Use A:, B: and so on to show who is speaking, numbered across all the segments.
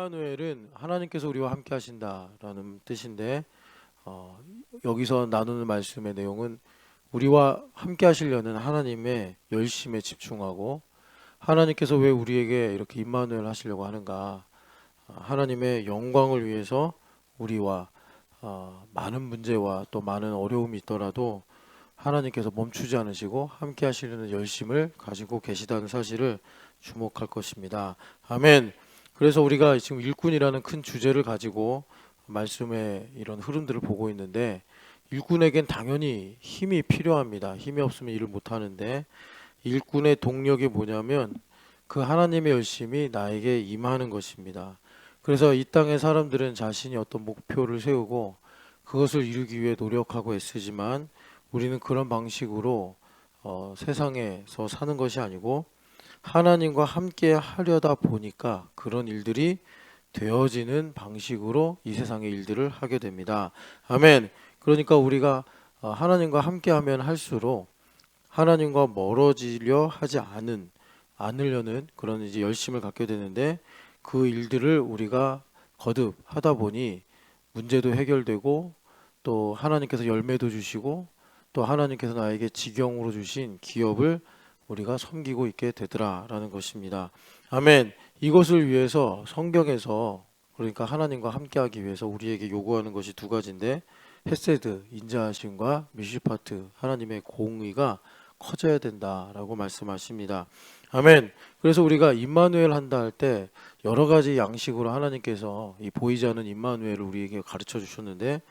A: 임마누엘은 하나님께서 우리와 함께 하신다라는 뜻인데 여기서 나누는 말씀의 내용은 우리와 함께 하시려는 하나님의 열심에 집중하고 하나님께서 왜 우리에게 이렇게 임마누엘 하시려고 하는가, 하나님의 영광을 위해서 우리와 많은 문제와 또 많은 어려움이 있더라도 하나님께서 멈추지 않으시고 함께 하시려는 열심을 가지고 계시다는 사실을 주목할 것입니다. 아멘. 그래서 우리가 지금 일꾼이라는 큰 주제를 가지고 말씀의 이런 흐름들을 보고 있는데, 일꾼에겐 당연히 힘이 필요합니다. 힘이 없으면 일을 못하는데, 일꾼의 동력이 뭐냐면 그 하나님의 열심이 나에게 임하는 것입니다. 그래서 이 땅의 사람들은 자신이 어떤 목표를 세우고 그것을 이루기 위해 노력하고 애쓰지만, 우리는 그런 방식으로 세상에서 사는 것이 아니고 하나님과 함께 하려다 보니까 그런 일들이 되어지는 방식으로 이 세상의 일들을 하게 됩니다. 아멘. 그러니까 우리가 하나님과 함께 하면 할수록 하나님과 멀어지려 하지 않으려는 그런 이제 열심을 갖게 되는데, 그 일들을 우리가 거듭 하다 보니 문제도 해결되고 또 하나님께서 열매도 주시고 또 하나님께서 나에게 직영으로 주신 기업을 우리가 섬기고 있게 되더라라는 것입니다. 아멘. 이것을 위해서 성경에서, 그러니까 하나님과 함께하기 위해서 우리에게 요구하는 것이 두 가지인데, 헤세드, 인자하심과 미슈파트, 하나님의 공의가 커져야 된다라고 말씀하십니다. 아멘. 그래서 우리가 임마누엘 한다 할 때 여러 가지 양식으로 하나님께서 이 보이지 않는 임마누엘을 우리에게 가르쳐 주셨는데,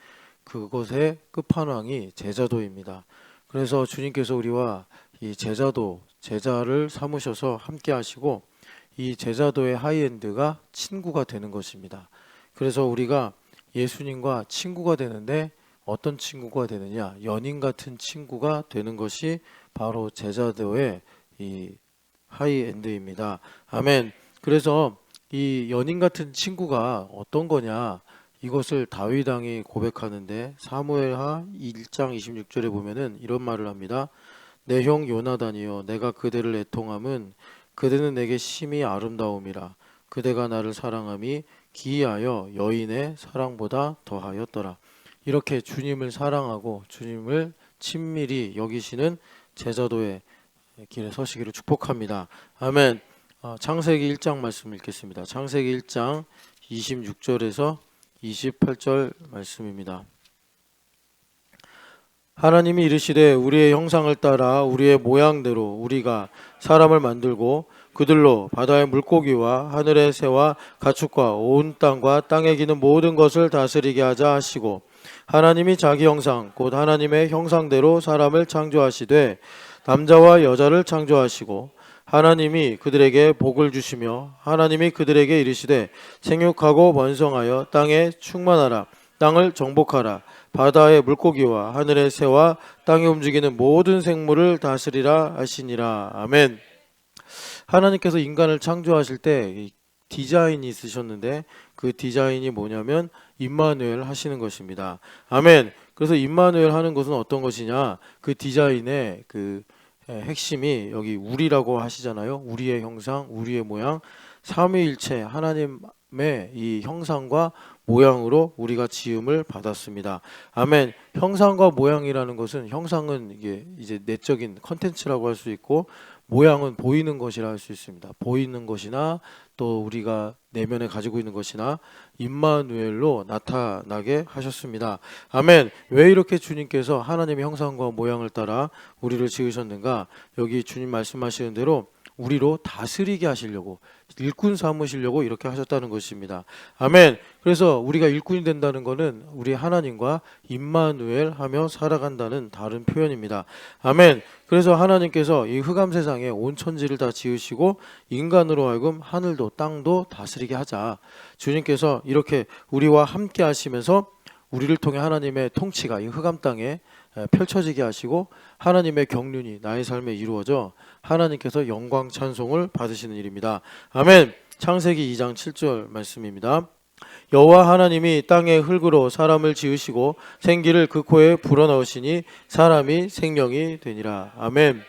A: 그것의 끝판왕이 제자도입니다. 그래서 주님께서 우리와 이 제자를 삼으셔서 함께 하시고, 이 제자도의 하이엔드가 친구가 되는 것입니다. 그래서 우리가 예수님과 친구가 되는데 어떤 친구가 되느냐, 연인 같은 친구가 되는 것이 바로 제자도의 이 하이엔드입니다. 아멘. 그래서 이 연인 같은 친구가 어떤 거냐, 이것을 다윗 왕이 고백하는데, 사무엘하 1장 26절에 보면은 이런 말을 합니다. 내 형 요나단이여, 내가 그대를 애통함은 그대는 내게 심히 아름다움이라. 그대가 나를 사랑함이 기이하여 여인의 사랑보다 더하였더라. 이렇게 주님을 사랑하고 주님을 친밀히 여기시는 제자도의 길에 서시기를 축복합니다. 아멘. 창세기 1장 말씀 읽겠습니다. 창세기 1장 26절에서 28절 말씀입니다. 하나님이 이르시되 우리의 형상을 따라 우리의 모양대로 우리가 사람을 만들고 그들로 바다의 물고기와 하늘의 새와 가축과 온 땅과 땅에 기는 모든 것을 다스리게 하자 하시고, 하나님이 자기 형상 곧 하나님의 형상대로 사람을 창조하시되 남자와 여자를 창조하시고, 하나님이 그들에게 복을 주시며 하나님이 그들에게 이르시되 생육하고 번성하여 땅에 충만하라. 땅을 정복하라. 바다의 물고기와 하늘의 새와 땅에 움직이는 모든 생물을 다스리라 하시니라. 아멘. 하나님께서 인간을 창조하실 때 디자인이 있으셨는데, 그 디자인이 뭐냐면 임마누엘 하시는 것입니다. 아멘. 그래서 임마누엘 하는 것은 어떤 것이냐, 그 디자인의 그 핵심이 여기 우리라고 하시잖아요. 우리의 형상, 우리의 모양, 삼위일체 하나님의 이 형상과 모양으로 우리가 지음을 받았습니다. 아멘. 형상과 모양이라는 것은, 형상은 이게 이제 내적인 컨텐츠라고 할 수 있고, 모양은 보이는 것이라 할 수 있습니다. 보이는 것이나 또 우리가 내면에 가지고 있는 것이나 임마누엘로 나타나게 하셨습니다. 아멘. 왜 이렇게 주님께서 하나님의 형상과 모양을 따라 우리를 지으셨는가? 여기 주님 말씀하시는 대로 우리로 다스리게 하시려고, 일꾼 삼으시려고 이렇게 하셨다는 것입니다. 아멘. 그래서 우리가 일꾼이 된다는 것은 우리 하나님과 임마누엘 하며 살아간다는 다른 표현입니다. 아멘. 그래서 하나님께서 이 흑암 세상에 온 천지를 다 지으시고 인간으로 하여금 하늘도 땅도 다스리게 하자, 주님께서 이렇게 우리와 함께 하시면서 우리를 통해 하나님의 통치가 이 흑암 땅에 펼쳐지게 하시고 하나님의 경륜이 나의 삶에 이루어져 하나님께서 영광 찬송을 받으시는 일입니다. 아멘. 창세기 2장 7절 말씀입니다. 여호와 하나님이 땅의 흙으로 사람을 지으시고 생기를 그 코에 불어넣으시니 사람이 생명이 되니라. 아멘.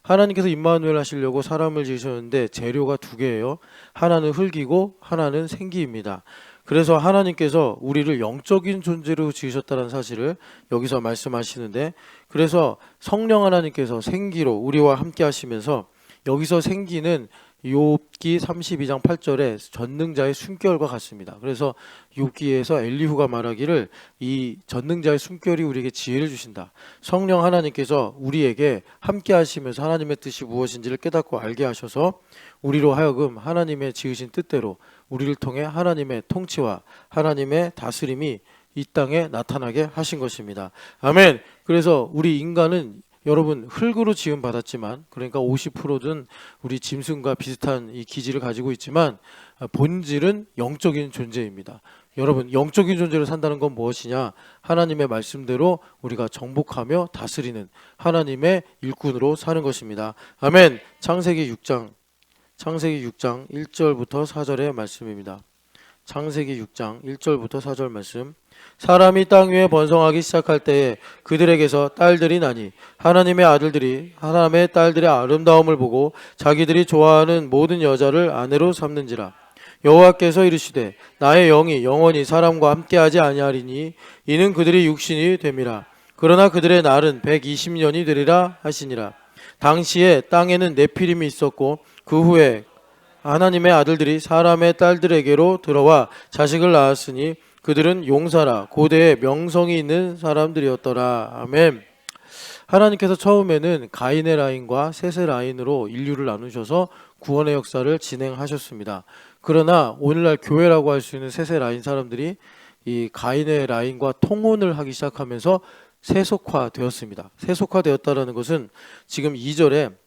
A: 하나님께서 임마누엘 하시려고 사람을 지으셨는데 재료가 두 개예요. 하나는 흙이고 하나는 생기입니다. 그래서 하나님께서 우리를 영적인 존재로 지으셨다는 사실을 여기서 말씀하시는데, 그래서 성령 하나님께서 생기로 우리와 함께 하시면서, 여기서 생기는 욥기 32장 8절에 전능자의 숨결과 같습니다. 그래서 욥기에서 엘리후가 말하기를 이 전능자의 숨결이 우리에게 지혜를 주신다. 성령 하나님께서 우리에게 함께 하시면서 하나님의 뜻이 무엇인지를 깨닫고 알게 하셔서 우리로 하여금 하나님의 지으신 뜻대로 우리를 통해 하나님의 통치와 하나님의 다스림이 이 땅에 나타나게 하신 것입니다. 아멘. 그래서 우리 인간은 여러분 흙으로 지음 받았지만, 그러니까 50%는 우리 짐승과 비슷한 이 기질을 가지고 있지만 본질은 영적인 존재입니다. 여러분, 영적인 존재로 산다는 건 무엇이냐? 하나님의 말씀대로 우리가 정복하며 다스리는 하나님의 일꾼으로 사는 것입니다. 아멘. 창세기 6장 1절부터 4절의 말씀입니다. 창세기 6장 1절부터 4절 말씀. 사람이 땅 위에 번성하기 시작할 때에 그들에게서 딸들이 나니 하나님의 아들들이 하나님의 딸들의 아름다움을 보고 자기들이 좋아하는 모든 여자를 아내로 삼는지라. 여호와께서 이르시되 나의 영이 영원히 사람과 함께하지 아니하리니 이는 그들이 육신이 됨이라. 그러나 그들의 날은 120년이 되리라 하시니라. 당시에 땅에는 네피림이 있었고 그 후에 하나님의 아들들이 사람의 딸들에게로 들어와 자식을 낳았으니 그들은 용사라 고대에 명성이 있는 사람들이었더라. 아멘. 하나님께서 처음에는 가인의 라인과 셋의 라인으로 인류를 나누셔서 구원의 역사를 진행하셨습니다. 그러나 오늘날 교회라고 할 수 있는 셋의 라인 사람들이 이 가인의 라인과 통혼을 하기 시작하면서 세속화되었습니다. 세속화되었다라는 것은 지금 2절에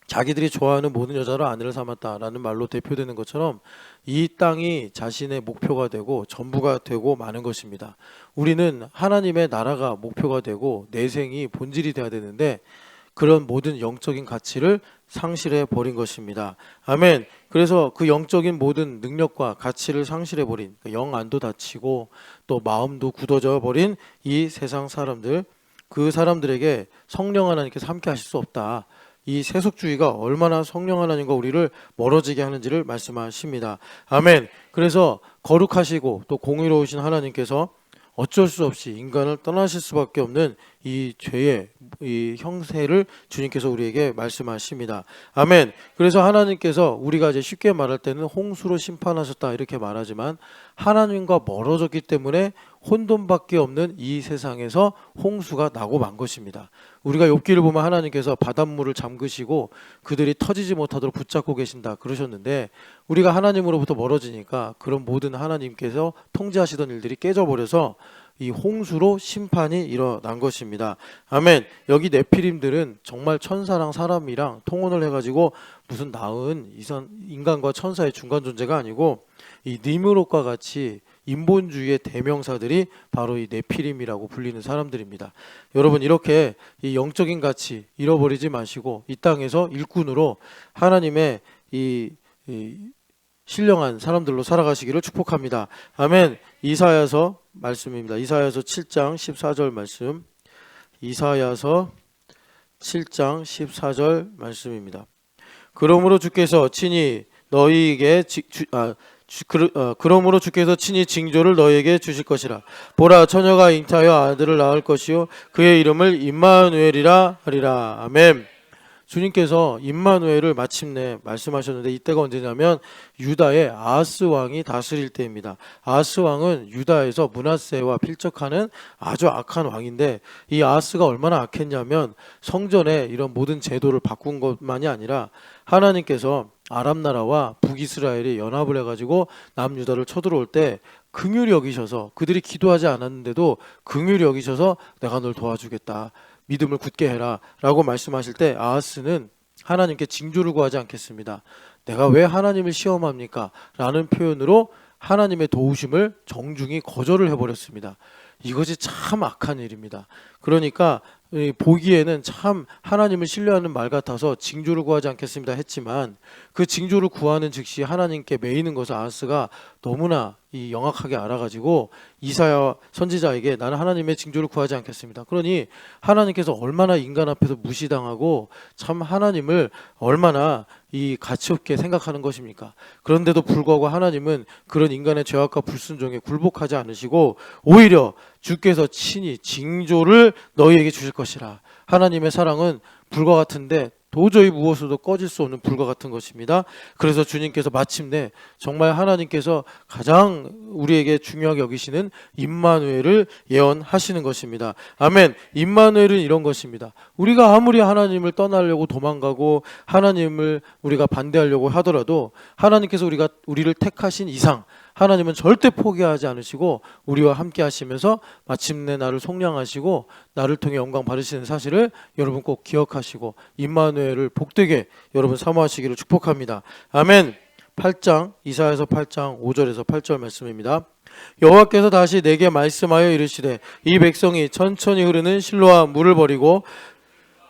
A: 자기들이 좋아하는 모든 여자로 아내를 삼았다라는 말로 대표되는 것처럼 이 땅이 자신의 목표가 되고 전부가 되고 마는 것입니다. 우리는 하나님의 나라가 목표가 되고 내 생이 본질이 돼야 되는데 그런 모든 영적인 가치를 상실해 버린 것입니다. 아멘. 그래서 그 영적인 모든 능력과 가치를 상실해 버린, 영안도 다치고 또 마음도 굳어져 버린 이 세상 사람들, 그 사람들에게 성령 하나님께서 함께 하실 수 없다. 이 세속주의가 얼마나 성령 하나님과 우리를 멀어지게 하는지를 말씀하십니다. 아멘. 그래서 거룩하시고 또 공의로우신 하나님께서 어쩔 수 없이 인간을 떠나실 수밖에 없는 이 죄의 이 형세를 주님께서 우리에게 말씀하십니다. 아멘. 그래서 하나님께서 우리가 이제 쉽게 말할 때는 홍수로 심판하셨다 이렇게 말하지만 하나님과 멀어졌기 때문에 혼돈밖에 없는 이 세상에서 홍수가 나고 만 것입니다. 우리가 욥기를 보면 하나님께서 바닷물을 잠그시고 그들이 터지지 못하도록 붙잡고 계신다 그러셨는데, 우리가 하나님으로부터 멀어지니까 그런 모든 하나님께서 통제하시던 일들이 깨져버려서 이 홍수로 심판이 일어난 것입니다. 아멘. 여기 네피림들은 정말 천사랑 사람이랑 통혼을 해가지고 무슨 나은 인간과 천사의 중간 존재가 아니고 이 니므롯과 같이 인본주의의 대명사들이 바로 이 네피림이라고 불리는 사람들입니다. 여러분, 이렇게 이 영적인 가치 잃어버리지 마시고 이 땅에서 일꾼으로 하나님의 이 신령한 사람들로 살아가시기를 축복합니다. 아멘. 이사야서 말씀입니다. 이사야서 7장 14절 말씀. 이사야서 7장 14절 말씀입니다. 그러므로 주께서 친히 너희에게 그러므로 주께서 친히 징조를 너희에게 주실 것이라. 보라, 처녀가 잉타하여 아들을 낳을 것이요 그의 이름을 임마누엘이라 하리라. 아멘. 주님께서 임마누엘을 마침내 말씀하셨는데 이때가 언제냐면 유다의 아하스 왕이 다스릴 때입니다. 아하스 왕은 유다에서 므낫세와 필적하는 아주 악한 왕인데, 이 아하스가 얼마나 악했냐면 성전에 이런 모든 제도를 바꾼 것만이 아니라 하나님께서 아람 나라와 북이스라엘이 연합을 해가지고 남유다를 쳐들어올 때 긍휼히 여기셔서, 그들이 기도하지 않았는데도 긍휼히 여기셔서 내가 널 도와주겠다, 믿음을 굳게 해라 라고 말씀하실 때 아하스는 하나님께 징조를 구하지 않겠습니다. 내가 왜 하나님을 시험합니까? 라는 표현으로 하나님의 도우심을 정중히 거절을 해버렸습니다. 이것이 참 악한 일입니다. 그러니까 보기에는 참 하나님을 신뢰하는 말 같아서 징조를 구하지 않겠습니다 했지만 그 징조를 구하는 즉시 하나님께 매이는 것을 아하스가 너무나 영악하게 알아가지고 이사야 선지자에게 나는 하나님의 징조를 구하지 않겠습니다. 그러니 하나님께서 얼마나 인간 앞에서 무시당하고 참 하나님을 얼마나 가치 없게 생각하는 것입니까? 그런데도 불구하고 하나님은 그런 인간의 죄악과 불순종에 굴복하지 않으시고 오히려 주께서 친히 징조를 너희에게 주실 것이라. 하나님의 사랑은 불과 같은데 도저히 무엇으로도 꺼질 수 없는 불과 같은 것입니다. 그래서 주님께서 마침내 정말 하나님께서 가장 우리에게 중요하게 여기시는 임마누엘을 예언하시는 것입니다. 아멘. 임마누엘은 이런 것입니다. 우리가 아무리 하나님을 떠나려고 도망가고 하나님을 우리가 반대하려고 하더라도 하나님께서 우리를 택하신 이상 하나님은 절대 포기하지 않으시고 우리와 함께 하시면서 마침내 나를 속량하시고 나를 통해 영광 받으시는 사실을 여러분 꼭 기억하시고 임마누엘을 복되게 여러분 사모하시기를 축복합니다. 아멘. 8장 이사야서 8장 5절에서 8절 말씀입니다. 여호와께서 다시 내게 말씀하여 이르시되 이 백성이 천천히 흐르는 실로와 물을 버리고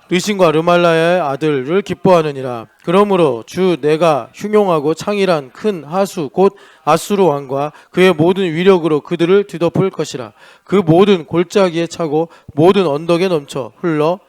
A: 르신과 르말라야의 아들을 기뻐하느니라. 그러므로 주 내가 흉용하고 창일한 큰 하수 곧 아수르 왕과 그의 모든 위력으로 그들을 뒤덮을 것이라. 그 모든 골짜기에 차고 모든 언덕에 넘쳐 흘러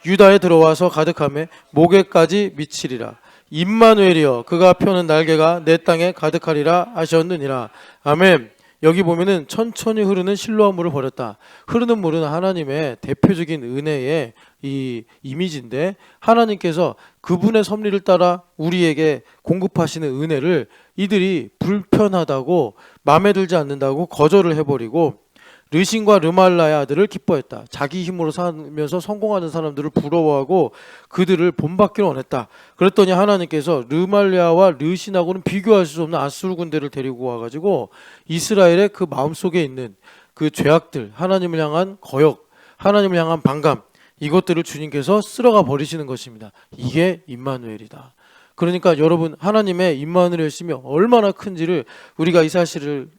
A: 유다에 들어와서 가득하며 목에까지 미치리라. 임마누엘이여 그가 펴는 날개가 내 땅에 가득하리라 하셨느니라. 아멘. 여기 보면은 천천히 흐르는 실로와 물을 버렸다. 흐르는 물은 하나님의 대표적인 은혜의 이 이미지인데 하나님께서 그분의 섭리를 따라 우리에게 공급하시는 은혜를 이들이 불편하다고 마음에 들지 않는다고 거절을 해버리고 르신과 르말라의 아들을 기뻐했다. 자기 힘으로 살면서 성공하는 사람들을 부러워하고 그들을 본받기를 원했다. 그랬더니 하나님께서 르말라와 르신하고는 비교할 수 없는 아수르 군대를 데리고 와가지고 이스라엘의 그 마음속에 있는 그 죄악들, 하나님을 향한 거역, 하나님을 향한 반감, 이것들을 주님께서 쓸어가 버리시는 것입니다. 이게 임마누엘이다. 그러니까 여러분 하나님의 임마누엘심이 얼마나 큰지를 우리가 이 사실을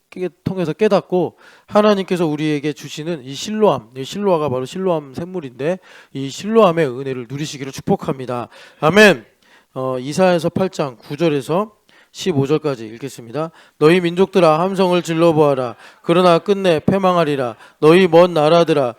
A: 통해서 깨닫고 하나님께서 우리에게 주시는 이 실로암, 이 실로아가 바로 실로암 샘물인데 이 실로암의 은혜를 누리시기를 축복합니다. 아멘. 이사야서 8장 9절에서 15절까지 읽겠습니다. 너희 민족들아 함성을 질러보아라. 그러나 끝내 패망하리라. 너희 먼 나라들아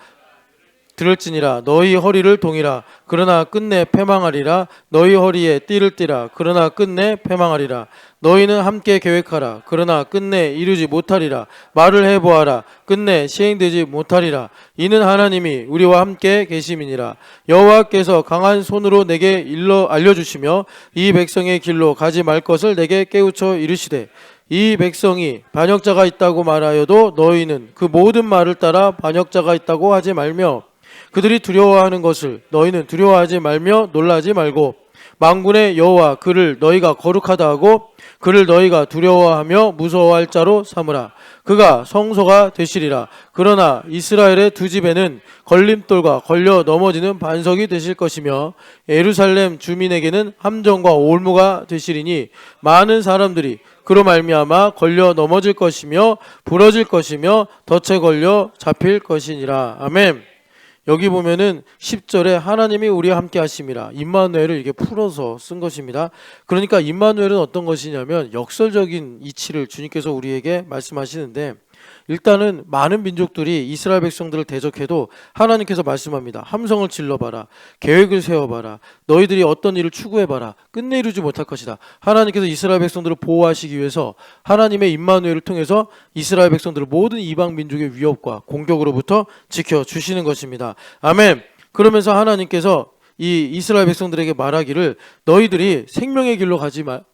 A: 들을지니라. 너희 허리를 동이라. 그러나 끝내 패망하리라. 너희 허리에 띠를 띠라. 그러나 끝내 패망하리라. 너희는 함께 계획하라. 그러나 끝내 이루지 못하리라. 말을 해보아라. 끝내 시행되지 못하리라. 이는 하나님이 우리와 함께 계심이니라. 여호와께서 강한 손으로 내게 알려주시며 이 백성의 길로 가지 말 것을 내게 깨우쳐 이르시되 이 백성이 반역자가 있다고 말하여도 너희는 그 모든 말을 따라 반역자가 있다고 하지 말며 그들이 두려워하는 것을 너희는 두려워하지 말며 놀라지 말고 만군의 여호와 그를 너희가 거룩하다 하고 그를 너희가 두려워하며 무서워할 자로 삼으라. 그가 성소가 되시리라. 그러나 이스라엘의 두 집에는 걸림돌과 걸려 넘어지는 반석이 되실 것이며 예루살렘 주민에게는 함정과 올무가 되시리니 많은 사람들이 그로 말미암아 걸려 넘어질 것이며 부러질 것이며 덫에 걸려 잡힐 것이니라. 아멘. 여기 보면은 10절에 하나님이 우리와 함께 하심이라. 임마누엘을 이렇게 풀어서 쓴 것입니다. 그러니까 임마누엘은 어떤 것이냐면 역설적인 이치를 주님께서 우리에게 말씀하시는데 일단은 많은 민족들이 이스라엘 백성들을 대적해도 하나님께서 말씀합니다. 함성을 질러봐라. 계획을 세워봐라. 너희들이 어떤 일을 추구해봐라. 끝내 이루지 못할 것이다. 하나님께서 이스라엘 백성들을 보호하시기 위해서 하나님의 임마누엘을 통해서 이스라엘 백성들을 모든 이방 민족의 위협과 공격으로부터 지켜주시는 것입니다. 아멘. 그러면서 하나님께서 이 이스라엘 백성들에게 말하기를 너희들이 생명의 길로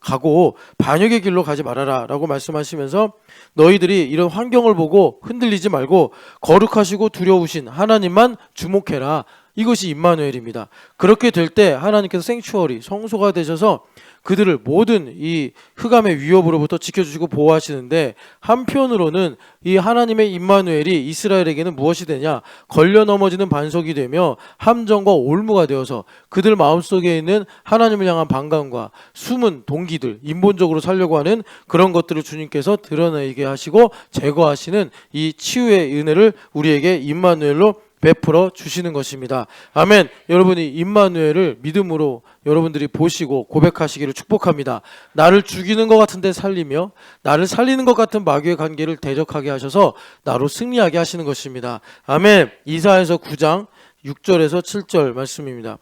A: 가고 반역의 길로 가지 말아라 라고 말씀하시면서 너희들이 이런 환경을 보고 흔들리지 말고 거룩하시고 두려우신 하나님만 주목해라. 이것이 임마누엘입니다. 그렇게 될 때 하나님께서 생추어리, 성소가 되셔서 그들을 모든 이 흑암의 위협으로부터 지켜주시고 보호하시는데 한편으로는 이 하나님의 임마누엘이 이스라엘에게는 무엇이 되냐? 걸려 넘어지는 반석이 되며 함정과 올무가 되어서 그들 마음속에 있는 하나님을 향한 반감과 숨은 동기들, 인본적으로 살려고 하는 그런 것들을 주님께서 드러내게 하시고 제거하시는 이 치유의 은혜를 우리에게 임마누엘로 베풀어 주시는 것입니다. 아멘. 여러분이 임마누엘을 믿음으로 여러분들이 보시고 고백하시기를 축복합니다. 나를 죽이는 것 같은데 살리며 나를 살리는 것 같은 마귀의 관계를 대적하게 하셔서 나로 승리하게 하시는 것입니다. 아멘. 이사야서 9장 6절에서 7절 말씀입니다.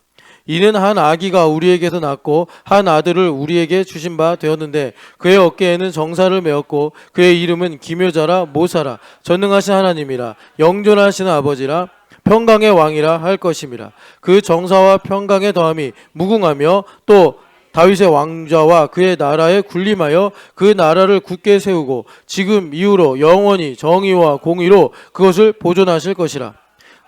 A: 이는 한 아기가 우리에게서 낳고 한 아들을 우리에게 주신 바 되었는데 그의 어깨에는 정사를 메었고 그의 이름은 기묘자라 모사라 전능하신 하나님이라 영존하시는 아버지라 평강의 왕이라 할 것임이라. 그 정사와 평강의 더함이 무궁하며 또 다윗의 왕좌와 그의 나라에 군림하여 그 나라를 굳게 세우고 지금 이후로 영원히 정의와 공의로 그것을 보존하실 것이라.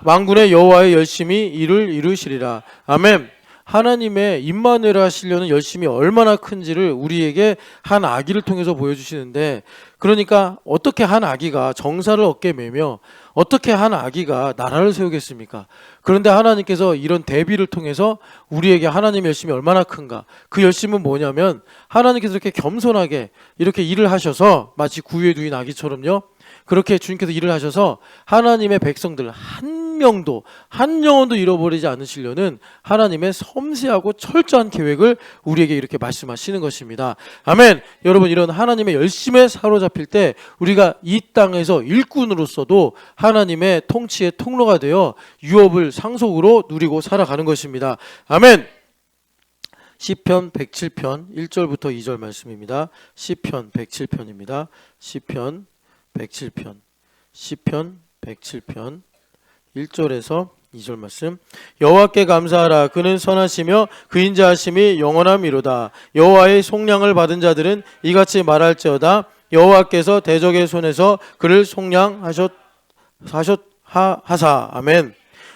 A: 만군의 여호와의 열심히 이를 이루시리라. 아멘. 하나님의 임마누엘 하시려는 열심이 얼마나 큰지를 우리에게 한 아기를 통해서 보여주시는데, 그러니까 어떻게 한 아기가 정사를 어깨에 매며 어떻게 한 아기가 나라를 세우겠습니까? 그런데 하나님께서 이런 대비를 통해서 우리에게 하나님의 열심이 얼마나 큰가, 그 열심은 뭐냐면 하나님께서 이렇게 겸손하게 이렇게 일을 하셔서 마치 구유에 누인 아기처럼요, 그렇게 주님께서 일을 하셔서 하나님의 백성들 한 명도 한 영혼도 잃어버리지 않으시려는 하나님의 섬세하고 철저한 계획을 우리에게 이렇게 말씀하시는 것입니다. 아멘. 여러분, 이런 하나님의 열심에 사로잡힐 때 우리가 이 땅에서 일꾼으로서도 하나님의 통치의 통로가 되어 유업을 상속으로 누리고 살아가는 것입니다. 아멘. 시편 107편 1절부터 2절 말씀입니다. 시편 107편입니다. 시편 107편, 시편 107편 1절에서 2절 말씀. 여호와께 감사하라. 그는 선하시며 그 인자하심이 영원함이로다. 여호와의 속량을 받은 자들은 이같이 말할지어다. 여호와께서 대적의 손에서 그를 속량하셨 하사. 아멘.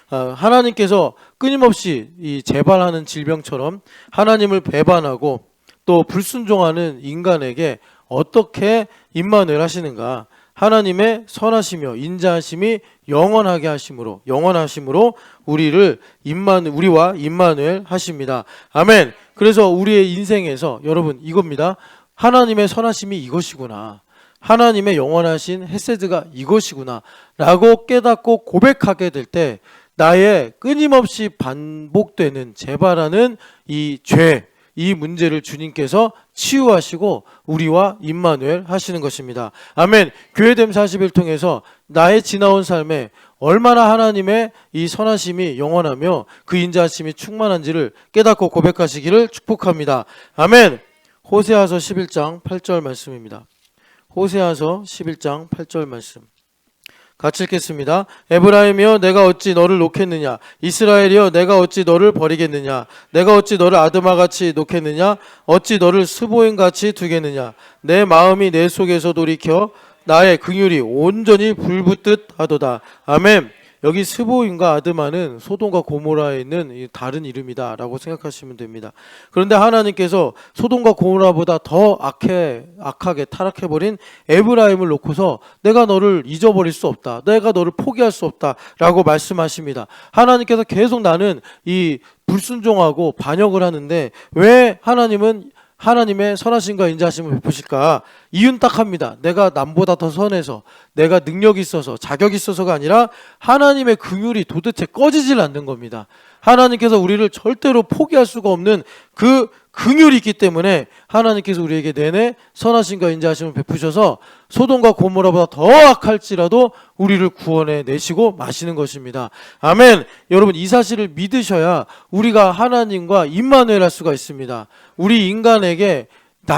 A: 하나님께서 끊임없이 이 재발하는 질병처럼 하나님을 배반하고 또 불순종하는 인간에게 어떻게 임마누엘 하시는가? 하나님의 선하시며 인자하심이 영원하심으로 우리와 임마누엘 하십니다. 아멘. 그래서 우리의 인생에서 여러분 이겁니다. 하나님의 선하심이 이것이구나, 하나님의 영원하신 헤세드가 이것이구나 라고 깨닫고 고백하게 될 때 나의 끊임없이 반복되는 재발하는 이 죄, 이 문제를 주님께서 치유하시고 우리와 임마누엘 하시는 것입니다. 아멘. 교회됨 40일 통해서 나의 지나온 삶에 얼마나 하나님의 이 선하심이 영원하며 그 인자하심이 충만한지를 깨닫고 고백하시기를 축복합니다. 아멘. 호세아서 11장 8절 말씀입니다. 호세아서 11장 8절 말씀 같이 읽겠습니다. 에브라임이여 내가 어찌 너를 놓겠느냐, 이스라엘이여 내가 어찌 너를 버리겠느냐, 내가 어찌 너를 아드마같이 놓겠느냐, 어찌 너를 스보임같이 두겠느냐. 내 마음이 내 속에서 돌이켜 나의 긍휼이 온전히 불붙듯 하도다. 아멘. 여기 스보임과 아드마는 소돔과 고모라에 있는 다른 이름이다 라고 생각하시면 됩니다. 그런데 하나님께서 소돔과 고모라보다 더 악하게 타락해버린 에브라임을 놓고서 내가 너를 잊어버릴 수 없다, 내가 너를 포기할 수 없다 라고 말씀하십니다. 하나님께서 계속 나는 이 불순종하고 반역을 하는데 왜 하나님은 하나님의 선하심과 인자하심을 베푸실까? 이유는 딱 합니다. 내가 남보다 더 선해서, 내가 능력이 있어서, 자격이 있어서가 아니라 하나님의 긍휼이 도대체 꺼지질 않는 겁니다. 하나님께서 우리를 절대로 포기할 수가 없는 그 긍휼이 있기 때문에 하나님께서 우리에게 내내 선하심과 인자하심을 베푸셔서 소돔과 고모라보다 더 악할지라도 우리를 구원해 내시고 마시는 것입니다. 아멘. 여러분, 이 사실을 믿으셔야 우리가 하나님과 임마누엘 할 수가 있습니다. 우리 인간에게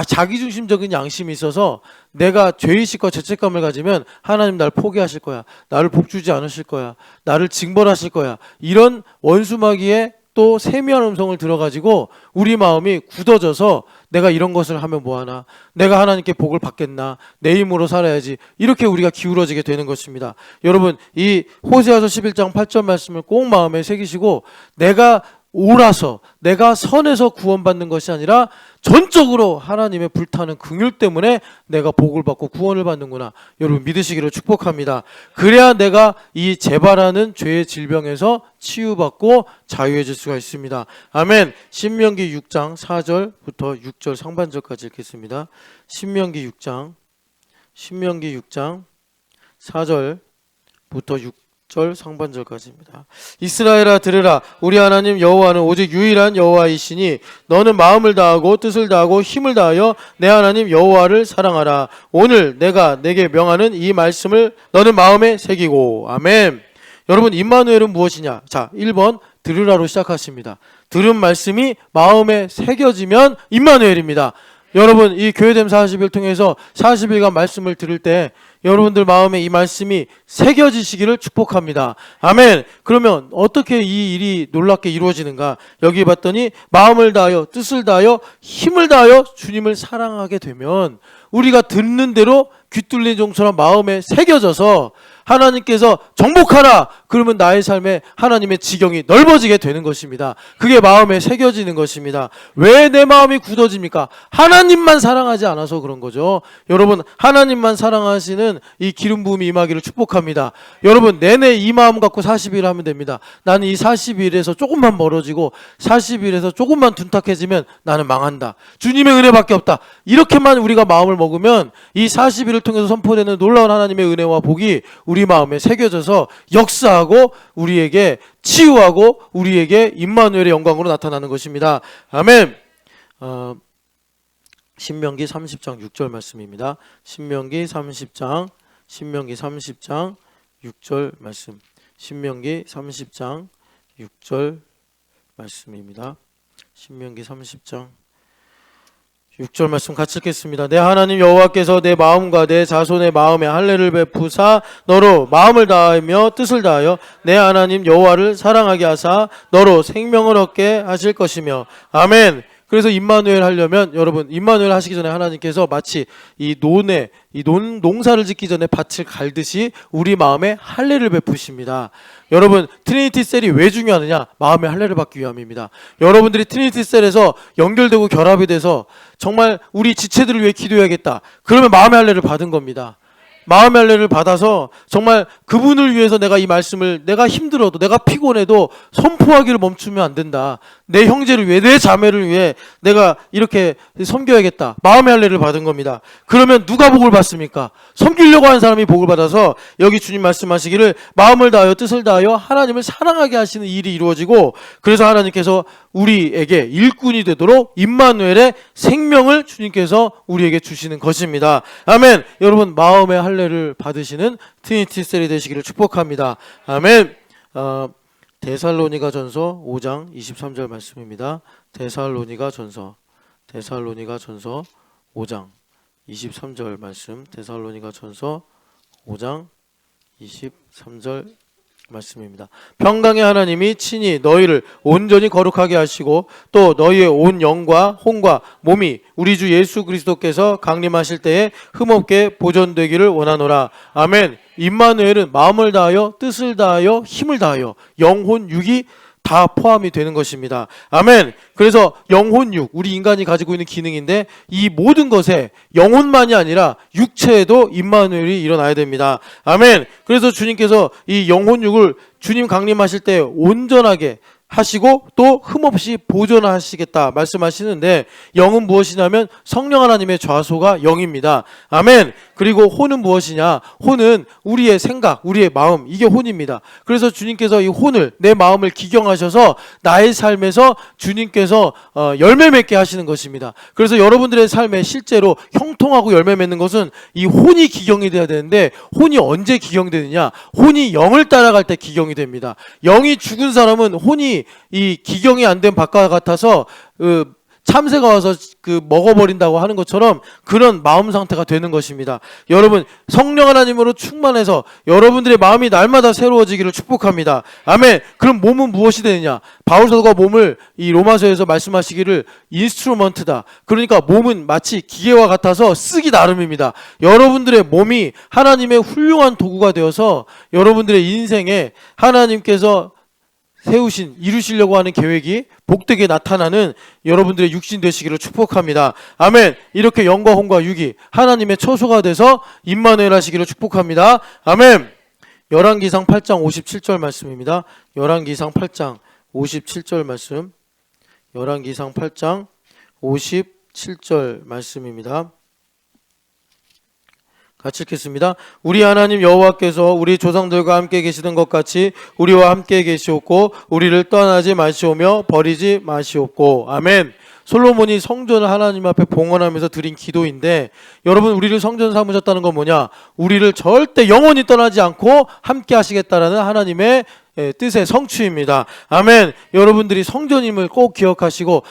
A: 자기중심적인 양심이 있어서 내가 죄의식과 죄책감을 가지면 하나님 날 포기하실 거야, 나를 복주지 않으실 거야, 나를 징벌하실 거야, 이런 원수마귀의 또 세미한 음성을 들어가지고 우리 마음이 굳어져서 내가 이런 것을 하면 뭐하나, 내가 하나님께 복을 받겠나, 내 힘으로 살아야지, 이렇게 우리가 기울어지게 되는 것입니다. 여러분, 이 호세아서 11장 8절 말씀을 꼭 마음에 새기시고 내가 옳아서, 내가 선해서 구원받는 것이 아니라 전적으로 하나님의 불타는 긍휼 때문에 내가 복을 받고 구원을 받는구나, 여러분 믿으시기를 축복합니다. 그래야 내가 이 재발하는 죄의 질병에서 치유받고 자유해질 수가 있습니다. 아멘. 신명기 6장 4절부터 6절 상반절까지 읽겠습니다. 신명기 6장 4절부터 6절 상반절까지입니다. 이스라엘아 들으라. 우리 하나님 여호와는 오직 유일한 여호와이시니 너는 마음을 다하고 뜻을 다하고 힘을 다하여 내 하나님 여호와를 사랑하라. 오늘 내가 내게 명하는 이 말씀을 너는 마음에 새기고. 아멘. 여러분, 임마누엘은 무엇이냐? 자, 1번 들으라로 시작하십니다. 들은 말씀이 마음에 새겨지면 임마누엘입니다. 여러분, 이 교회됨 40일 통해서 40일간 말씀을 들을 때 여러분들 마음에 이 말씀이 새겨지시기를 축복합니다. 아멘. 그러면 어떻게 이 일이 놀랍게 이루어지는가? 여기 봤더니 마음을 다하여 뜻을 다하여 힘을 다하여 주님을 사랑하게 되면 우리가 듣는 대로 귀 뚫린 종처럼 마음에 새겨져서 하나님께서 정복하라! 그러면 나의 삶에 하나님의 지경이 넓어지게 되는 것입니다. 그게 마음에 새겨지는 것입니다. 왜 내 마음이 굳어집니까? 하나님만 사랑하지 않아서 그런 거죠. 여러분, 하나님만 사랑하시는 이 기름 부음이 임하기를 축복합니다. 여러분, 내내 이 마음 갖고 40일 하면 됩니다. 나는 이 40일에서 조금만 멀어지고 40일에서 조금만 둔탁해지면 나는 망한다. 주님의 은혜밖에 없다. 이렇게만 우리가 마음을 먹으면 이 40일을 통해서 선포되는 놀라운 하나님의 은혜와 복이 우리 마음에 새겨져서 역사하고 우리에게 치유하고 우리에게 임마누엘의 영광으로 나타나는 것입니다. 아멘. 신명기 30장 6절 말씀입니다. 신명기 30장 6절 말씀. 신명기 30장 6절 말씀입니다. 신명기 30장 6절 말씀 같이 읽겠습니다. 내 하나님 여호와께서 내 마음과 내 자손의 마음에 할례를 베푸사 너로 마음을 다하며 뜻을 다하여 내 하나님 여호와를 사랑하게 하사 너로 생명을 얻게 하실 것이며. 아멘. 그래서 임마누엘 하려면 여러분, 임마누엘 하시기 전에 하나님께서 마치 농사를 짓기 전에 밭을 갈듯이 우리 마음에 할례를 베푸십니다. 여러분, 트리니티 셀이 왜 중요하느냐? 마음의 할례를 받기 위함입니다. 여러분들이 트리니티 셀에서 연결되고 결합이 돼서 정말 우리 지체들을 위해 기도해야겠다. 그러면 마음의 할례를 받은 겁니다. 마음의 할례를 받아서 정말 그분을 위해서 내가 이 말씀을 내가 힘들어도 내가 피곤해도 선포하기를 멈추면 안 된다. 내 형제를 위해 내 자매를 위해 내가 이렇게 섬겨야겠다. 마음의 할례를 받은 겁니다. 그러면 누가 복을 받습니까? 섬기려고 하는 사람이 복을 받아서 여기 주님 말씀하시기를 마음을 다하여 뜻을 다하여 하나님을 사랑하게 하시는 일이 이루어지고 그래서 하나님께서 우리에게 일꾼이 되도록 임마누엘의 생명을 주님께서 우리에게 주시는 것입니다. 아멘. 여러분, 마음의 할례를 받으시는 트리니티 셀이 되시기를 축복합니다. 아멘. 데살로니가 전서 5장 23절 말씀입니다. 데살로니가 전서 5장 23절 말씀. 데살로니가 전서 5장 23절 말씀입니다. 평강의 하나님이 친히 너희를 온전히 거룩하게 하시고 또 너희의 온 영과 혼과 몸이 우리 주 예수 그리스도께서 강림하실 때에 흠없게 보존되기를 원하노라. 아멘. 임마누엘은 마음을 다하여 뜻을 다하여 힘을 다하여 영혼 육이 다 포함이 되는 것입니다. 아멘. 그래서 영혼 육, 우리 인간이 가지고 있는 기능인데 이 모든 것에 영혼만이 아니라 육체에도 임마누엘이 일어나야 됩니다. 아멘. 그래서 주님께서 이 영혼 육을 주님 강림하실 때 온전하게 하시고 또 흠없이 보존하시겠다 말씀하시는데 영은 무엇이냐면 성령 하나님의 좌소가 영입니다. 아멘. 그리고 혼은 무엇이냐? 혼은 우리의 생각, 우리의 마음, 이게 혼입니다. 그래서 주님께서 이 혼을, 내 마음을 기경하셔서 나의 삶에서 주님께서 열매 맺게 하시는 것입니다. 그래서 여러분들의 삶에 실제로 형통하고 열매 맺는 것은 이 혼이 기경이 돼야 되는데 혼이 언제 기경되느냐? 혼이 영을 따라갈 때 기경이 됩니다. 영이 죽은 사람은 혼이 이 기경이 안 된 밭과 같아서 참새가 와서 먹어버린다고 하는 것처럼 그런 마음 상태가 되는 것입니다. 여러분, 성령 하나님으로 충만해서 여러분들의 마음이 날마다 새로워지기를 축복합니다. 아멘. 그럼 몸은 무엇이 되느냐? 바울 사도가 몸을 이 로마서에서 말씀하시기를 인스트루먼트다. 그러니까 몸은 마치 기계와 같아서 쓰기 나름입니다. 여러분들의 몸이 하나님의 훌륭한 도구가 되어서 여러분들의 인생에 하나님께서 세우신, 이루시려고 하는 계획이 복되게 나타나는 여러분들의 육신 되시기를 축복합니다. 아멘. 이렇게 영과 혼과 육이 하나님의 처소가 돼서 임마누엘 하시기를 축복합니다. 아멘. 열왕기상 8장 57절 말씀입니다. 열왕기상 8장 57절 말씀. 열왕기상 8장 57절 말씀입니다. 같이 읽겠습니다. 우리 하나님 여호와께서 우리 조상들과 함께 계시던 것 같이 우리와 함께 계시옵고 우리를 떠나지 마시오며 버리지 마시옵고. 아멘. 솔로몬이 성전을 하나님 앞에 봉헌하면서 드린 기도인데, 여러분, 우리를 성전 삼으셨다는 건 뭐냐? 우리를 절대 영원히 떠나지 않고 함께 하시겠다라는 하나님의 뜻의 성취입니다. 아멘. 여러분들이 성전임을 꼭 기억하시고,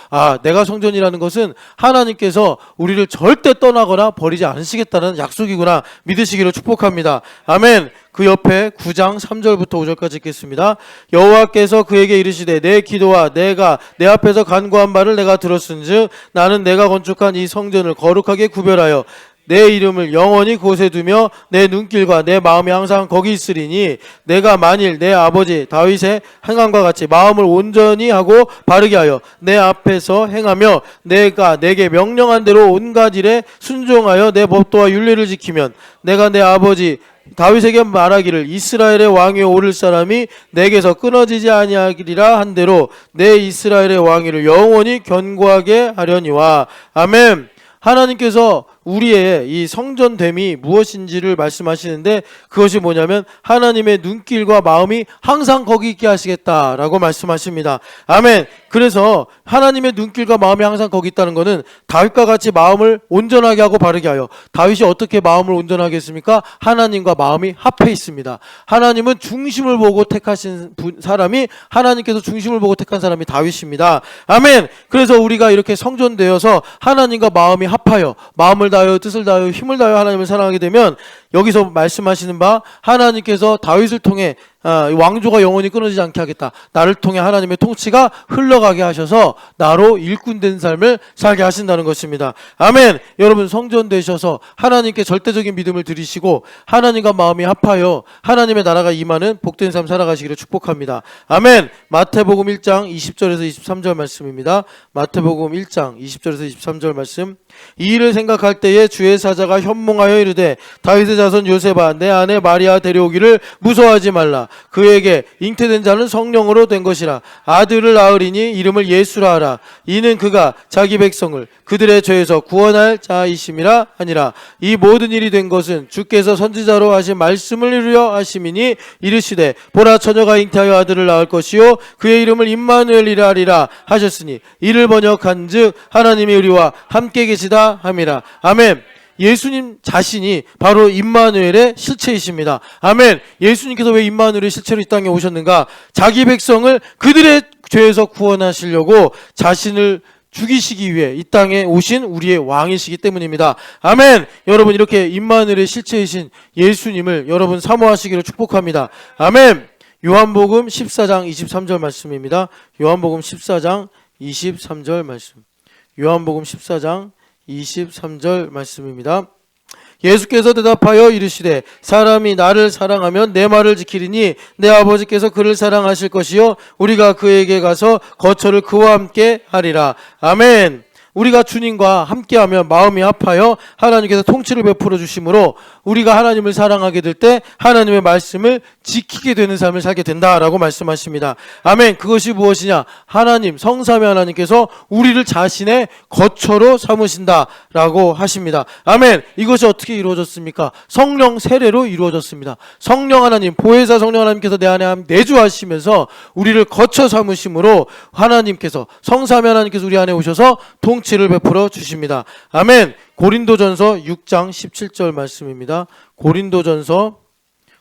A: 내가 성전이라는 것은 하나님께서 우리를 절대 떠나거나 버리지 않으시겠다는 약속이구나 믿으시기를 축복합니다. 아멘. 그 옆에 9장 3절부터 5절까지 읽겠습니다. 여호와께서 그에게 이르시되 내 기도와 내가 내 앞에서 간구한 말을 내가 들었은즉 나는 내가 건축한 이 성전을 거룩하게 구별하여 내 이름을 영원히 그곳에 두며 내 눈길과 내 마음이 항상 거기 있으리니 내가 만일 내 아버지 다윗의 행함과 같이 마음을 온전히 하고 바르게 하여 내 앞에서 행하며 내가 내게 명령한 대로 온갖 일에 순종하여 내 법도와 율례를 지키면 내가 내 아버지 다윗에게 말하기를 이스라엘의 왕위에 오를 사람이 내게서 끊어지지 아니하리라 한 대로 내 이스라엘의 왕위를 영원히 견고하게 하려니와. 아멘. 하나님께서 우리의 이 성전됨이 무엇인지를 말씀하시는데, 그것이 뭐냐면 하나님의 눈길과 마음이 항상 거기 있게 하시겠다라고 말씀하십니다. 아멘. 그래서 하나님의 눈길과 마음이 항상 거기 있다는 것은 다윗과 같이 마음을 온전하게 하고 바르게 하여. 다윗이 어떻게 마음을 온전하게 했습니까? 하나님과 마음이 합해 있습니다. 하나님은 중심을 보고 택하신 사람이, 하나님께서 중심을 보고 택한 사람이 다윗입니다. 아멘. 그래서 우리가 이렇게 성전되어서 하나님과 마음이 합하여 마음을 다하여 뜻을 다하여 힘을 다하여 하나님을 사랑하게 되면, 여기서 말씀하시는 바 하나님께서 다윗을 통해 왕조가 영원히 끊어지지 않게 하겠다. 나를 통해 하나님의 통치가 흘러가게 하셔서 나로 일꾼된 삶을 살게 하신다는 것입니다. 아멘. 여러분, 성전 되셔서 하나님께 절대적인 믿음을 드리시고 하나님과 마음이 합하여 하나님의 나라가 임하는 복된 삶 살아가시기를 축복합니다. 아멘. 마태복음 1장 20절에서 23절 말씀입니다. 마태복음 1장 20절에서 23절 말씀. 이 일을 생각할 때에 주의 사자가 현몽하여 이르되 다윗의 자손 요셉아 내 아내 마리아 데려오기를 무서워하지 말라. 그에게 잉태된 자는 성령으로 된 것이라. 아들을 낳으리니 이름을 예수라 하라. 이는 그가 자기 백성을 그들의 죄에서 구원할 자이심이라 하니라. 이 모든 일이 된 것은 주께서 선지자로 하신 말씀을 이루려 하심이니 이르시되 보라 처녀가 잉태하여 아들을 낳을 것이요 그의 이름을 임마누엘이라 하리라 하셨으니 이를 번역한즉 하나님이 우리와 함께 계시다 함이라. 아멘. 예수님 자신이 바로 임마누엘의 실체이십니다. 아멘. 예수님께서 왜 임마누엘의 실체로 이 땅에 오셨는가? 자기 백성을 그들의 죄에서 구원하시려고 자신을 죽이시기 위해 이 땅에 오신 우리의 왕이시기 때문입니다. 아멘. 여러분, 이렇게 임마누엘의 실체이신 예수님을 여러분 사모하시기를 축복합니다. 아멘. 요한복음 14장 23절 말씀입니다. 요한복음 14장 23절 말씀. 요한복음 14장 23절 말씀입니다. 예수께서 대답하여 이르시되 사람이 나를 사랑하면 내 말을 지키리니 내 아버지께서 그를 사랑하실 것이요 우리가 그에게 가서 거처를 그와 함께 하리라. 아멘. 우리가 주님과 함께하면 마음이 합하여 하나님께서 통치를 베풀어 주심으로 우리가 하나님을 사랑하게 될 때 하나님의 말씀을 지키게 되는 삶을 살게 된다라고 말씀하십니다. 아멘. 그것이 무엇이냐? 하나님, 성삼위 하나님께서 우리를 자신의 거처로 삼으신다라고 하십니다. 아멘. 이것이 어떻게 이루어졌습니까? 성령 세례로 이루어졌습니다. 성령 하나님, 보혜사 성령 하나님께서 내 안에 내주하시면서 우리를 거처 삼으심으로 하나님께서, 성삼위 하나님께서 우리 안에 오셔서 통치를 베풀어 주십니다. 아멘. 고린도전서 6장 17절 말씀입니다. 고린도전서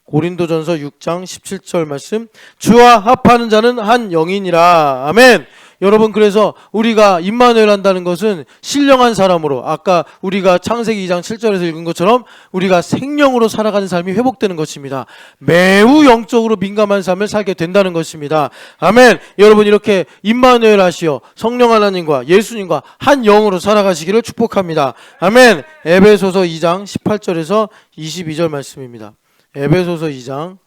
A: 6장 17절 말씀. 주와 합하는 자는 한 영이니라. 아멘. 여러분, 그래서 우리가 임마누엘 한다는 것은 신령한 사람으로, 아까 우리가 창세기 2장 7절에서 읽은 것처럼 우리가 생명으로 살아가는 삶이 회복되는 것입니다. 매우 영적으로 민감한 삶을 살게 된다는 것입니다. 아멘. 여러분, 이렇게 임마누엘 하시어 성령 하나님과 예수님과 한 영으로 살아가시기를 축복합니다. 아멘. 에베소서 2장 18절에서 22절 말씀입니다. 에베소서 2장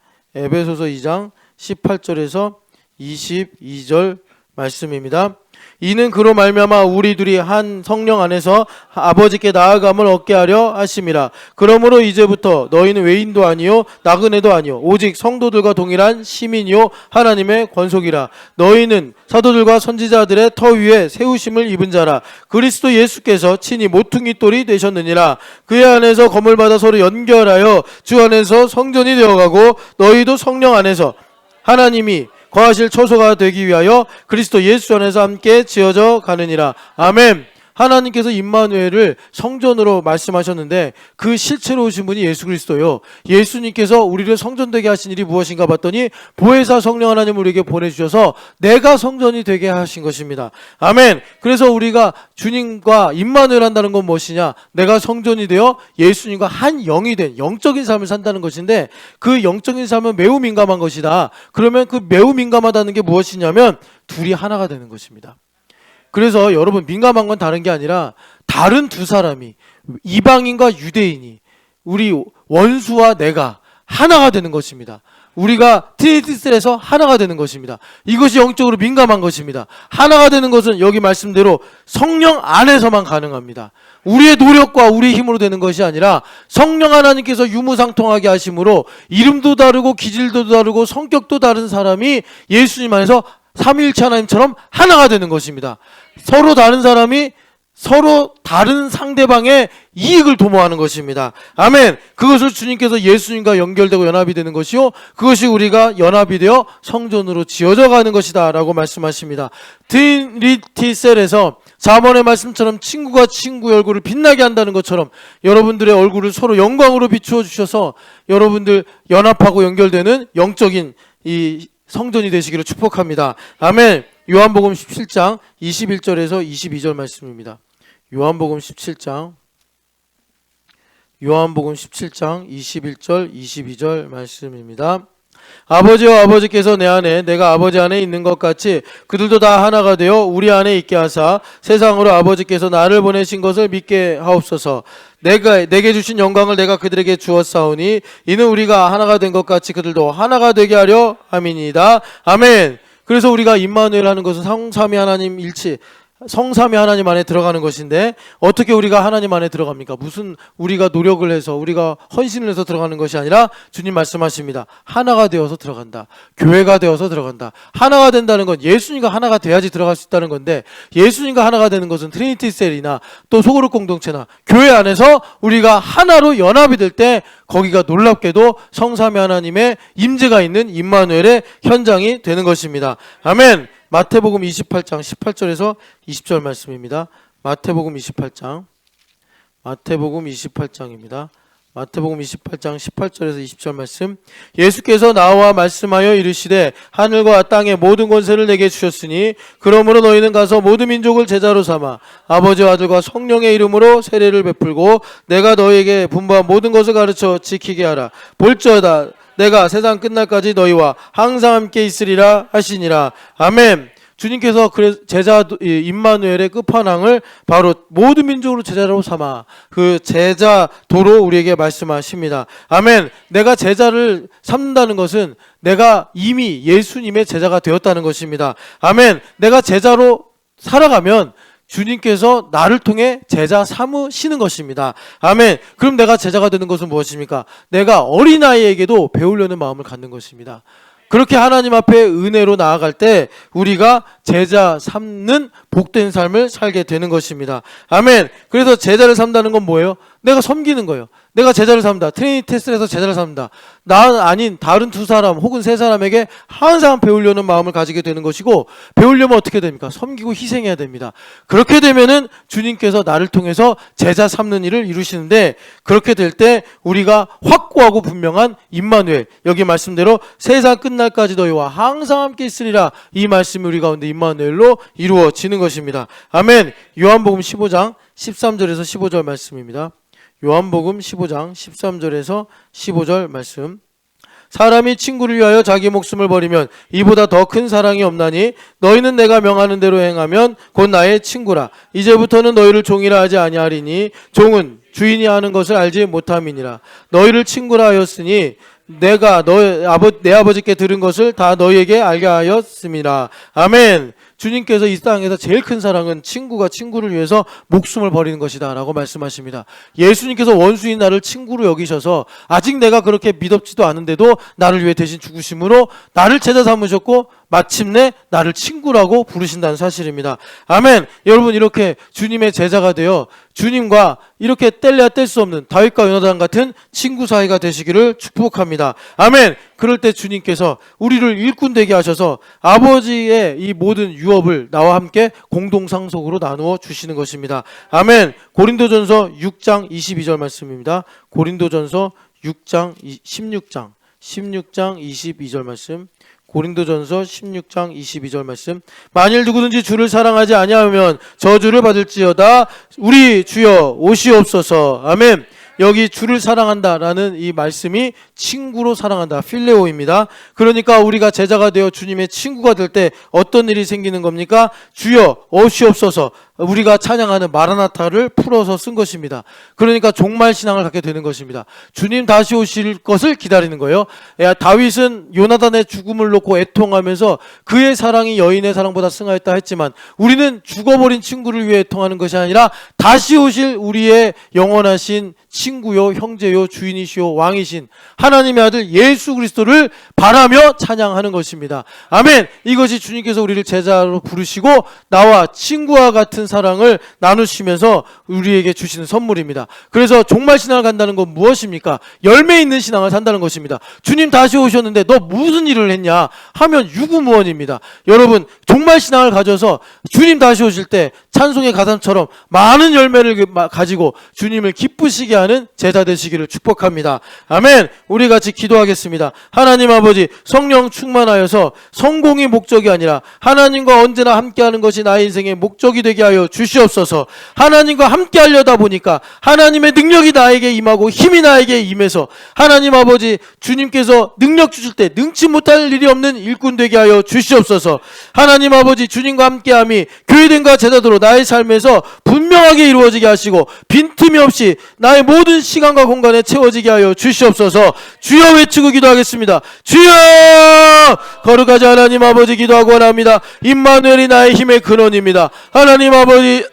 A: 18절에서 22절 말씀입니다. 이는 그로 말미암아 우리 둘이 한 성령 안에서 아버지께 나아감을 얻게 하려 하심이라. 그러므로 이제부터 너희는 외인도 아니요 나그네도 아니요 오직 성도들과 동일한 시민이요 하나님의 권속이라. 너희는 사도들과 선지자들의 터 위에 세우심을 입은 자라. 그리스도 예수께서 친히 모퉁이 돌이 되셨느니라. 그의 안에서 검을 받아 서로 연결하여 주 안에서 성전이 되어가고 너희도 성령 안에서 하나님이 거하실 처소가 되기 위하여 그리스도 예수 안에서 함께 지어져 가느니라. 아멘. 하나님께서 임마누엘을 성전으로 말씀하셨는데 그 실체로 오신 분이 예수 그리스도요. 예수님께서 우리를 성전되게 하신 일이 무엇인가 봤더니 보혜사 성령 하나님을 우리에게 보내주셔서 내가 성전이 되게 하신 것입니다. 아멘. 그래서 우리가 주님과 임마누엘 한다는 건 무엇이냐? 내가 성전이 되어 예수님과 한 영이 된 영적인 삶을 산다는 것인데 그 영적인 삶은 매우 민감한 것이다. 그러면 그 매우 민감하다는 게 무엇이냐면 둘이 하나가 되는 것입니다. 그래서 여러분 민감한 건 다른 게 아니라 다른 두 사람이 이방인과 유대인이 우리 원수와 내가 하나가 되는 것입니다. 우리가 트리니티셀에서 하나가 되는 것입니다. 이것이 영적으로 민감한 것입니다. 하나가 되는 것은 여기 말씀대로 성령 안에서만 가능합니다. 우리의 노력과 우리의 힘으로 되는 것이 아니라 성령 하나님께서 유무상통하게 하심으로 이름도 다르고 기질도 다르고 성격도 다른 사람이 예수님 안에서 삼위일체 하나님처럼 하나가 되는 것입니다. 서로 다른 사람이 서로 다른 상대방의 이익을 도모하는 것입니다. 아멘. 그것을 주님께서 예수님과 연결되고 연합이 되는 것이요 그것이 우리가 연합이 되어 성전으로 지어져 가는 것이다 라고 말씀하십니다. 트리니티셀에서 4번의 말씀처럼 친구가 친구의 얼굴을 빛나게 한다는 것처럼 여러분들의 얼굴을 서로 영광으로 비추어 주셔서 여러분들 연합하고 연결되는 영적인 이 성전이 되시기를 축복합니다. 아멘. 요한복음 17장 21절에서 22절 말씀입니다. 요한복음 17장 21절 22절 말씀입니다. 아버지와 아버지께서 내 안에 내가 아버지 안에 있는 것 같이 그들도 다 하나가 되어 우리 안에 있게 하사 세상으로 아버지께서 나를 보내신 것을 믿게 하옵소서. 내게 주신 영광을 내가 그들에게 주었사오니 이는 우리가 하나가 된 것 같이 그들도 하나가 되게 하려 함이니이다. 아멘. 그래서 우리가 임마누엘 하는 것은 성삼위 하나님 일치 성삼위 하나님 안에 들어가는 것인데 어떻게 우리가 하나님 안에 들어갑니까? 무슨 우리가 노력을 해서 우리가 헌신을 해서 들어가는 것이 아니라 주님 말씀하십니다. 하나가 되어서 들어간다. 교회가 되어서 들어간다. 하나가 된다는 건 예수님과 하나가 돼야지 들어갈 수 있다는 건데 예수님과 하나가 되는 것은 트리니티셀이나 또 소그룹 공동체나 교회 안에서 우리가 하나로 연합이 될 때 거기가 놀랍게도 성삼위 하나님의 임재가 있는 임마누엘의 현장이 되는 것입니다. 아멘. 마태복음 28장 18절에서 20절 말씀입니다. 마태복음 28장입니다. 마태복음 28장 18절에서 20절 말씀. 예수께서 나와 말씀하여 이르시되 하늘과 땅의 모든 권세를 내게 주셨으니 그러므로 너희는 가서 모든 민족을 제자로 삼아 아버지와 아들과 성령의 이름으로 세례를 베풀고 내가 너희에게 분부한 모든 것을 가르쳐 지키게 하라. 볼지어다 내가 세상 끝날까지 너희와 항상 함께 있으리라 하시니라. 아멘. 주님께서 제자 임마누엘의 끝판왕을 바로 모든 민족으로 제자로 삼아 그 제자도로 우리에게 말씀하십니다. 아멘. 내가 제자를 삼는다는 것은 내가 이미 예수님의 제자가 되었다는 것입니다. 아멘. 내가 제자로 살아가면 주님께서 나를 통해 제자 삼으시는 것입니다. 아멘. 그럼 내가 제자가 되는 것은 무엇입니까? 내가 어린아이에게도 배우려는 마음을 갖는 것입니다. 그렇게 하나님 앞에 은혜로 나아갈 때 우리가 제자 삼는 복된 삶을 살게 되는 것입니다. 아멘. 그래서 제자를 삼다는 건 뭐예요? 내가 섬기는 거예요. 내가 제자를 삼다. 트리니티셀에서 제자를 삼다. 나 아닌 다른 두 사람 혹은 세 사람에게 항상 배우려는 마음을 가지게 되는 것이고 배우려면 어떻게 됩니까? 섬기고 희생해야 됩니다. 그렇게 되면은 주님께서 나를 통해서 제자 삼는 일을 이루시는데 그렇게 될 때 우리가 확고하고 분명한 임마누엘 여기 말씀대로 세상 끝날까지 너희와 항상 함께 있으리라 이 말씀이 우리 가운데 임마누엘로 이루어지는 것입니다. 아멘. 요한복음 15장 13절에서 15절 말씀입니다. 요한복음 15장 13절에서 15절 말씀. 사람이 친구를 위하여 자기 목숨을 버리면 이보다 더 큰 사랑이 없나니 너희는 내가 명하는 대로 행하면 곧 나의 친구라. 이제부터는 너희를 종이라 하지 아니하리니 종은 주인이 하는 것을 알지 못함이니라. 너희를 친구라 하였으니 내가 내 아버지께 들은 것을 다 너희에게 알게 하였음이라. 아멘. 주님께서 이 땅에서 제일 큰 사랑은 친구가 친구를 위해서 목숨을 버리는 것이다 라고 말씀하십니다. 예수님께서 원수인 나를 친구로 여기셔서 아직 내가 그렇게 믿었지도 않은데도 나를 위해 대신 죽으심으로 나를 제자 삼으셨고 마침내 나를 친구라고 부르신다는 사실입니다. 아멘. 여러분, 이렇게 주님의 제자가 되어 주님과 이렇게 뗄래야 뗄 수 없는 다윗과 요나단 같은 친구 사이가 되시기를 축복합니다. 아멘. 그럴 때 주님께서 우리를 일꾼 되게 하셔서 아버지의 이 모든 유업을 나와 함께 공동상속으로 나누어 주시는 것입니다. 아멘. 고린도전서 6장 22절 말씀입니다. 고린도전서 6장 16장 22절 말씀. 고린도전서 16장 22절 말씀. 만일 누구든지 주를 사랑하지 아니하면 저주를 받을지어다. 우리 주여 오시옵소서. 아멘. 여기 주를 사랑한다라는 이 말씀이 친구로 사랑한다, 필레오입니다. 그러니까 우리가 제자가 되어 주님의 친구가 될 때 어떤 일이 생기는 겁니까? 주여 오시옵소서. 우리가 찬양하는 마라나타를 풀어서 쓴 것입니다. 그러니까 종말 신앙을 갖게 되는 것입니다. 주님 다시 오실 것을 기다리는 거예요. 다윗은 요나단의 죽음을 놓고 애통하면서 그의 사랑이 여인의 사랑보다 승하였다 했지만 우리는 죽어버린 친구를 위해 애통하는 것이 아니라 다시 오실 우리의 영원하신 친구요 형제요 주인이시요 왕이신 하나님의 아들 예수 그리스도를 바라며 찬양하는 것입니다. 아멘. 이것이 주님께서 우리를 제자로 부르시고 나와 친구와 같은 사랑을 나누시면서 우리에게 주시는 선물입니다. 그래서 종말 신앙을 간다는 건 무엇입니까? 열매 있는 신앙을 산다는 것입니다. 주님 다시 오셨는데 너 무슨 일을 했냐 하면 유구무원입니다. 여러분, 종말 신앙을 가져서 주님 다시 오실 때 찬송의 가사처럼 많은 열매를 가지고 주님을 기쁘시게 하는 제자 되시기를 축복합니다. 아멘. 우리 같이 기도하겠습니다. 하나님 아버지, 성령 충만하여서 성공이 목적이 아니라 하나님과 언제나 함께하는 것이 나의 인생의 목적이 되게 하여 주시옵소서. 하나님과 함께 하려다 보니까 하나님의 능력이 나에게 임하고 힘이 나에게 임해서 하나님 아버지, 주님께서 능력 주실 때 능치 못할 일이 없는 일꾼 되게 하여 주시옵소서. 하나님 아버지, 주님과 함께함이 교회됨과 제자도로 나의 삶에서 분명하게 이루어지게 하시고 빈틈이 없이 나의 모든 시간과 공간에 채워지게 하여 주시옵소서. 주여 외치고 기도하겠습니다. 주여! 거룩하지 하나님 아버지, 기도하고 원합니다. 임마누엘이 나의 힘의 근원입니다. 하나님 아버지,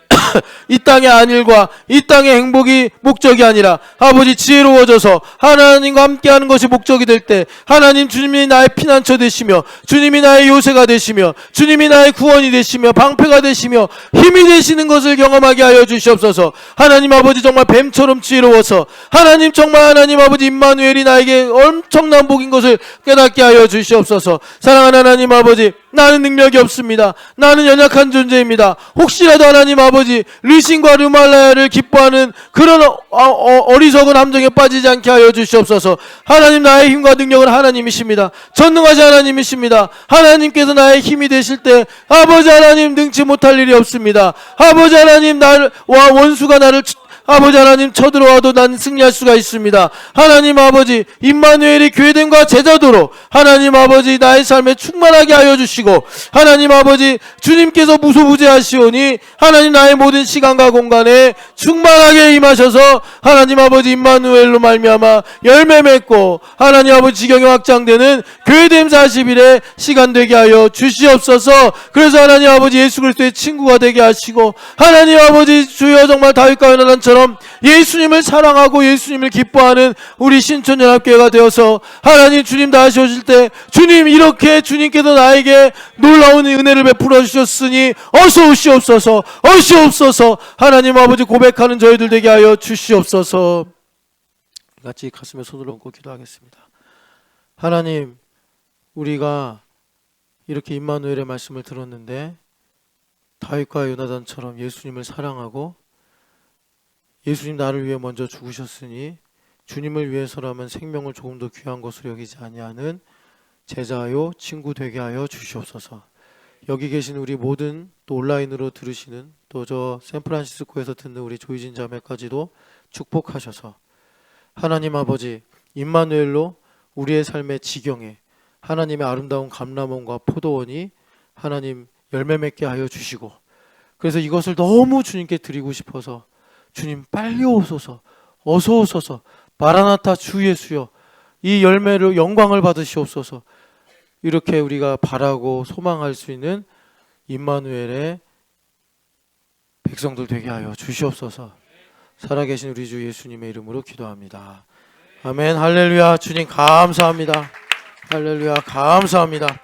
A: 이 땅의 안일과 이 땅의 행복이 목적이 아니라 아버지 지혜로워져서 하나님과 함께하는 것이 목적이 될 때 하나님, 주님이 나의 피난처 되시며 주님이 나의 요새가 되시며 주님이 나의 구원이 되시며 방패가 되시며 힘이 되시는 것을 경험하게 하여 주시옵소서. 하나님 아버지, 정말 뱀처럼 지혜로워서 하나님, 정말 하나님 아버지, 임마누엘이 나에게 엄청난 복인 것을 깨닫게 하여 주시옵소서. 사랑하는 하나님 아버지, 나는 능력이 없습니다. 나는 연약한 존재입니다. 혹시라도 하나님 아버지, 르신과 르말라야를 기뻐하는 그런 어리석은 함정에 빠지지 않게 하여 주시옵소서. 하나님, 나의 힘과 능력은 하나님이십니다. 전능하신 하나님이십니다. 하나님께서 나의 힘이 되실 때 아버지 하나님, 능치 못할 일이 없습니다. 아버지 하나님, 나와 원수가 나를 아버지 하나님 쳐들어와도 난 승리할 수가 있습니다. 하나님 아버지, 임마누엘이 교회됨과 제자도로 하나님 아버지, 나의 삶에 충만하게 하여 주시고 하나님 아버지, 주님께서 무소부재하시오니 하나님, 나의 모든 시간과 공간에 충만하게 임하셔서 하나님 아버지, 임마누엘로 말미암아 열매 맺고 하나님 아버지, 지경이 확장되는 교회됨 40일의 시간 되게 하여 주시옵소서. 그래서 하나님 아버지, 예수 그리스도의 친구가 되게 하시고 하나님 아버지, 주여 정말 다윗과 요나단처럼 예수님을 사랑하고 예수님을 기뻐하는 우리 신천연합교회가 되어서 하나님, 주님 다시 오실 때 주님, 이렇게 주님께서 나에게 놀라운 은혜를 베풀어 주셨으니 어서 오시옵소서. 오시옵소서. 하나님 아버지, 고백하는 저희들 되게 하여 주시옵소서. 같이 가슴에 손을 얹고 기도하겠습니다. 하나님, 우리가 이렇게 임마누엘의 말씀을 들었는데 다윗과 요나단처럼 예수님을 사랑하고 예수님 나를 위해 먼저 죽으셨으니 주님을 위해서라면 생명을 조금 더 귀한 것으로 여기지 아니하는 제자요 친구 되게 하여 주시옵소서. 여기 계신 우리 모든, 또 온라인으로 들으시는, 또 저 샌프란시스코에서 듣는 우리 조이진 자매까지도 축복하셔서 하나님 아버지, 임마누엘로 우리의 삶의 지경에 하나님의 아름다운 감람원과 포도원이 하나님 열매 맺게 하여 주시고, 그래서 이것을 너무 주님께 드리고 싶어서 주님 빨리 오소서, 어서 오소서, 마라나타 주 예수여, 이 열매로 영광을 받으시옵소서. 이렇게 우리가 바라고 소망할 수 있는 임마누엘의 백성들 되게 하여 주시옵소서. 살아계신 우리 주 예수님의 이름으로 기도합니다. 아멘. 할렐루야. 주님 감사합니다. 할렐루야. 감사합니다.